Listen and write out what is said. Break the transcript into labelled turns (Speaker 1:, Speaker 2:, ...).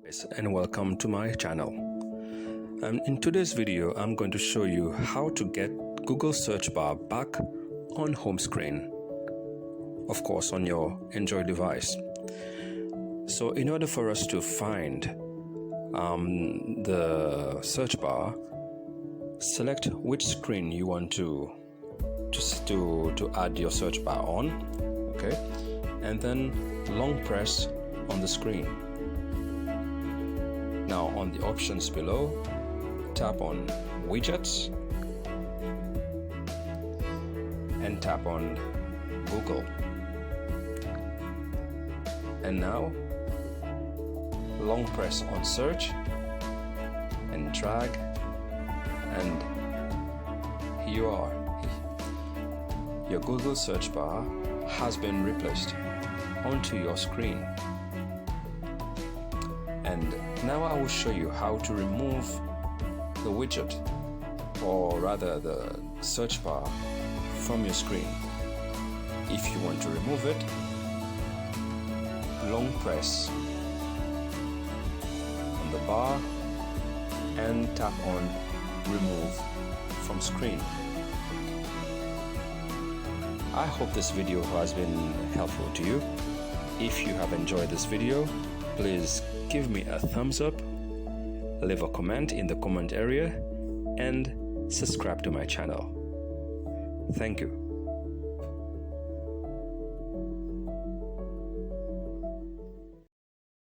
Speaker 1: And welcome to my channel. In today's video, I'm going to show you how to get Google search bar back on home screen, of course on your Android device. So in order for us to find the search bar, select which screen you want to add your search bar on, okay, and then long press on the screen. Now on the options below, tap on widgets and tap on Google. And now long press on search and drag, and here you are. Your Google search bar has been replaced onto your screen. And now I will show you how to remove the widget, or rather the search bar, from your screen. If you want to remove it, long press on the bar and tap on remove from screen. I hope this video has been helpful to you. If you have enjoyed this video, please give me a thumbs up, leave a comment in the comment area, and subscribe to my channel. Thank you.